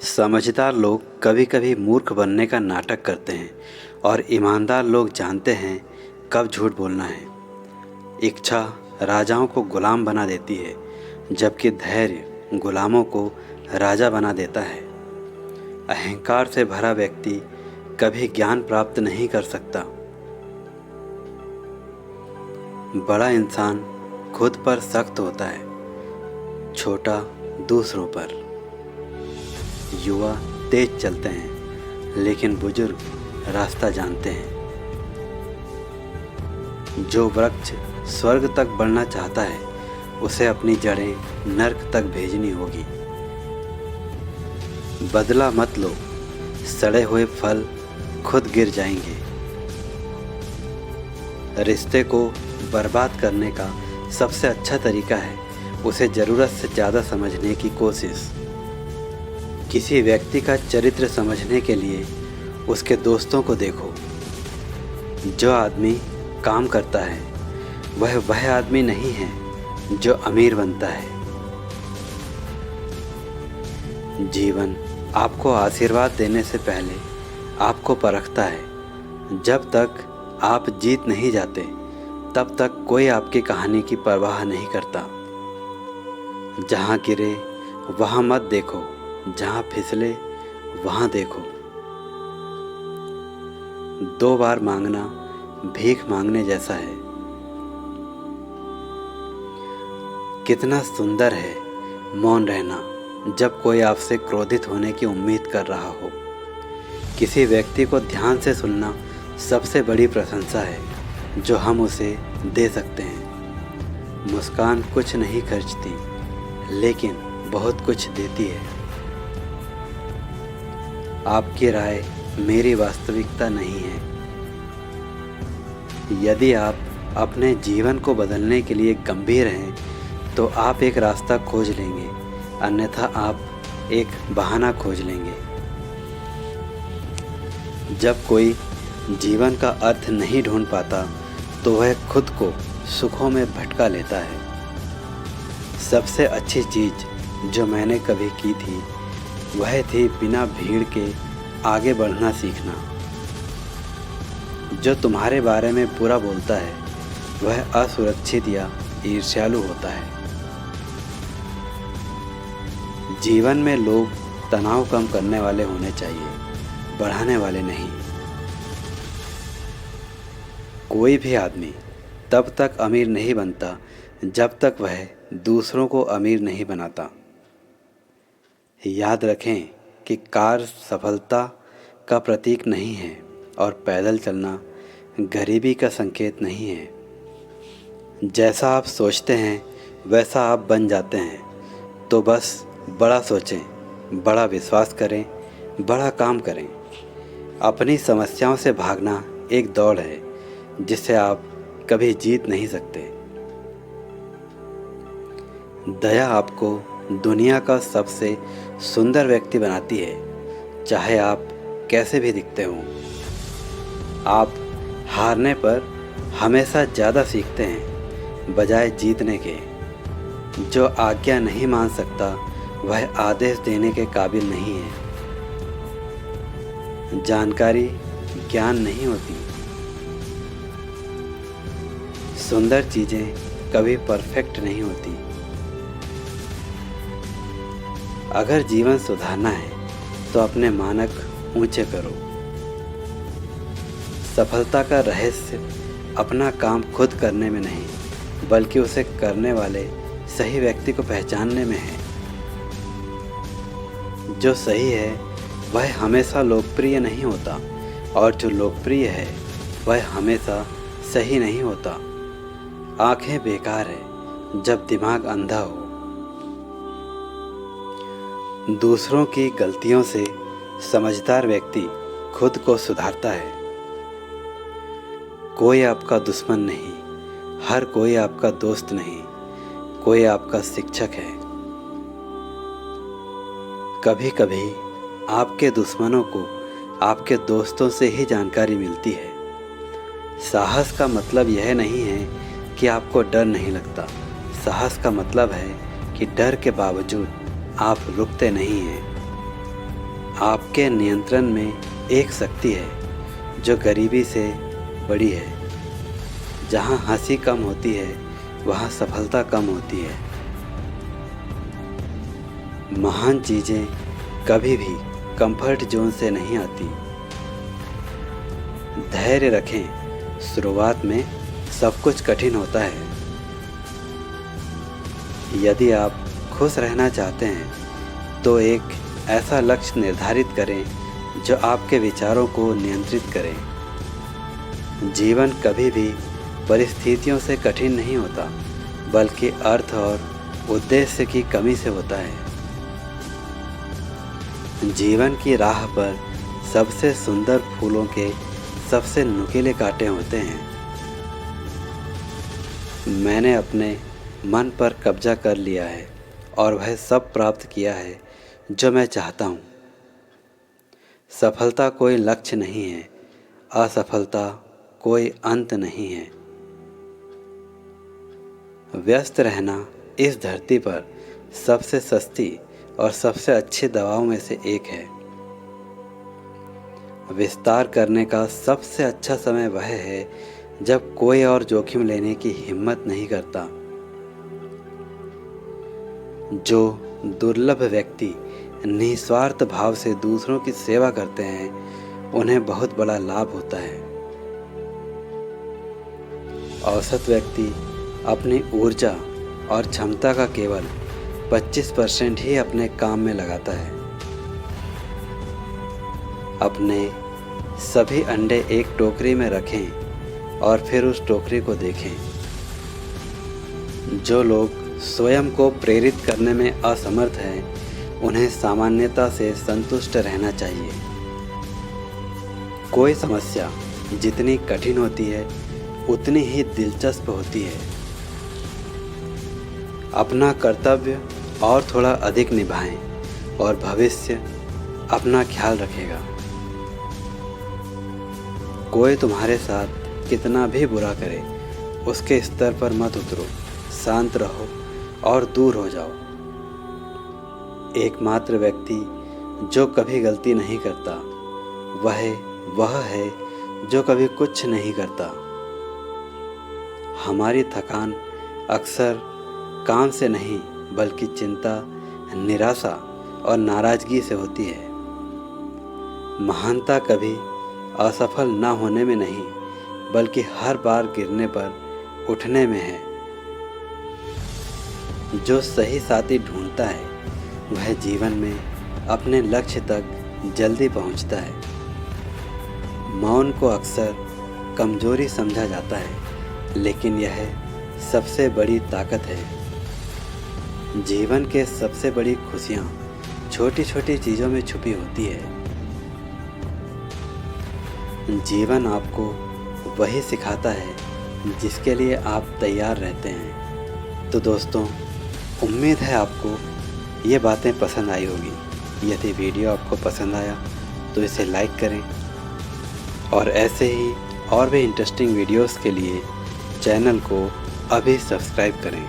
समझदार लोग कभी कभी मूर्ख बनने का नाटक करते हैं और ईमानदार लोग जानते हैं कब झूठ बोलना है। इच्छा राजाओं को गुलाम बना देती है, जबकि धैर्य गुलामों को राजा बना देता है। अहंकार से भरा व्यक्ति कभी ज्ञान प्राप्त नहीं कर सकता। बड़ा इंसान खुद पर सख्त होता है, छोटा दूसरों पर। युवा तेज चलते हैं, लेकिन बुजुर्ग रास्ता जानते हैं। जो वृक्ष स्वर्ग तक बढ़ना चाहता है, उसे अपनी जड़ें नर्क तक भेजनी होगी। बदला मत लो, सड़े हुए फल खुद गिर जाएंगे। रिश्ते को बर्बाद करने का सबसे अच्छा तरीका है उसे ज़रूरत से ज़्यादा समझने की कोशिश। किसी व्यक्ति का चरित्र समझने के लिए उसके दोस्तों को देखो। जो आदमी काम करता है वह आदमी नहीं है जो अमीर बनता है। जीवन आपको आशीर्वाद देने से पहले आपको परखता है। जब तक आप जीत नहीं जाते, तब तक कोई आपकी कहानी की परवाह नहीं करता। जहाँ गिरे वहाँ मत देखो, जहाँ फिसले वहाँ देखो। 2 बार मांगना भीख मांगने जैसा है। कितना सुंदर है मौन रहना जब कोई आपसे क्रोधित होने की उम्मीद कर रहा हो। किसी व्यक्ति को ध्यान से सुनना सबसे बड़ी प्रशंसा है जो हम उसे दे सकते हैं। मुस्कान कुछ नहीं खर्चती, लेकिन बहुत कुछ देती है। आपकी राय मेरी वास्तविकता नहीं है। यदि आप अपने जीवन को बदलने के लिए गंभीर हैं, तो आप एक रास्ता खोज लेंगे, अन्यथा आप एक बहाना खोज लेंगे। जब कोई जीवन का अर्थ नहीं ढूंढ पाता, तो वह खुद को सुखों में भटका लेता है। सबसे अच्छी चीज़ जो मैंने कभी की थी, वह थी बिना भीड़ के आगे बढ़ना सीखना। जो तुम्हारे बारे में बुरा बोलता है, वह असुरक्षित या ईर्ष्यालु होता है। जीवन में लोग तनाव कम करने वाले होने चाहिए, बढ़ाने वाले नहीं। कोई भी आदमी तब तक अमीर नहीं बनता जब तक वह दूसरों को अमीर नहीं बनाता। याद रखें कि कार सफलता का प्रतीक नहीं है और पैदल चलना गरीबी का संकेत नहीं है। जैसा आप सोचते हैं वैसा आप बन जाते हैं। तो बस बड़ा सोचें, बड़ा विश्वास करें, बड़ा काम करें। अपनी समस्याओं से भागना एक दौड़ है जिसे आप कभी जीत नहीं सकते। दया आपको दुनिया का सबसे सुंदर व्यक्ति बनाती है, चाहे आप कैसे भी दिखते हों। आप हारने पर हमेशा ज़्यादा सीखते हैं बजाय जीतने के। जो आज्ञा नहीं मान सकता, वह आदेश देने के काबिल नहीं है। जानकारी ज्ञान नहीं होती। सुंदर चीज़ें कभी परफेक्ट नहीं होती। अगर जीवन सुधारना है तो अपने मानक ऊंचे करो। सफलता का रहस्य अपना काम खुद करने में नहीं, बल्कि उसे करने वाले सही व्यक्ति को पहचानने में है। जो सही है वह हमेशा लोकप्रिय नहीं होता, और जो लोकप्रिय है वह हमेशा सही नहीं होता। आंखें बेकार है जब दिमाग अंधा हो। दूसरों की गलतियों से समझदार व्यक्ति खुद को सुधारता है। कोई आपका दुश्मन नहीं, हर कोई आपका दोस्त नहीं, कोई आपका शिक्षक है। कभी कभी आपके दुश्मनों को आपके दोस्तों से ही जानकारी मिलती है। साहस का मतलब यह नहीं है कि आपको डर नहीं लगता। साहस का मतलब है कि डर के बावजूद आप रुकते नहीं हैं। आपके नियंत्रण में एक शक्ति है जो गरीबी से बड़ी है। जहाँ हंसी कम होती है वहाँ सफलता कम होती है। महान चीज़ें कभी भी कंफर्ट जोन से नहीं आती। धैर्य रखें, शुरुआत में सब कुछ कठिन होता है। यदि आप खुश रहना चाहते हैं तो एक ऐसा लक्ष्य निर्धारित करें जो आपके विचारों को नियंत्रित करे। जीवन कभी भी परिस्थितियों से कठिन नहीं होता, बल्कि अर्थ और उद्देश्य की कमी से होता है। जीवन की राह पर सबसे सुंदर फूलों के सबसे नुकीले कांटे होते हैं। मैंने अपने मन पर कब्जा कर लिया है और वह सब प्राप्त किया है जो मैं चाहता हूँ। सफलता कोई लक्ष्य नहीं है, असफलता कोई अंत नहीं है। व्यस्त रहना इस धरती पर सबसे सस्ती और सबसे अच्छी दवाओं में से एक है। विस्तार करने का सबसे अच्छा समय वह है जब कोई और जोखिम लेने की हिम्मत नहीं करता। जो दुर्लभ व्यक्ति निस्वार्थ भाव से दूसरों की सेवा करते हैं उन्हें बहुत बड़ा लाभ होता है। औसत व्यक्ति अपनी ऊर्जा और क्षमता का केवल 25% ही अपने काम में लगाता है। अपने सभी अंडे एक टोकरी में रखें और फिर उस टोकरी को देखें। जो लोग स्वयं को प्रेरित करने में असमर्थ हैं उन्हें सामान्यता से संतुष्ट रहना चाहिए। कोई समस्या जितनी कठिन होती है उतनी ही दिलचस्प होती है। अपना कर्तव्य और थोड़ा अधिक निभाएं और भविष्य अपना ख्याल रखेगा। कोई तुम्हारे साथ कितना भी बुरा करे उसके स्तर पर मत उतरो, शांत रहो और दूर हो जाओ। एकमात्र व्यक्ति जो कभी गलती नहीं करता वह है जो कभी कुछ नहीं करता। हमारी थकान अक्सर काम से नहीं बल्कि चिंता, निराशा और नाराजगी से होती है। महानता कभी असफल न होने में नहीं बल्कि हर बार गिरने पर उठने में है। जो सही साथी ढूंढता है वह जीवन में अपने लक्ष्य तक जल्दी पहुंचता है। मौन को अक्सर कमजोरी समझा जाता है, लेकिन यह सबसे बड़ी ताकत है। जीवन के सबसे बड़ी खुशियाँ छोटी छोटी चीज़ों में छुपी होती है। जीवन आपको वही सिखाता है जिसके लिए आप तैयार रहते हैं। तो दोस्तों, उम्मीद है आपको ये बातें पसंद आई होगी। यदि वीडियो आपको पसंद आया तो इसे लाइक करें और ऐसे ही और भी इंटरेस्टिंग वीडियोस के लिए चैनल को अभी सब्सक्राइब करें।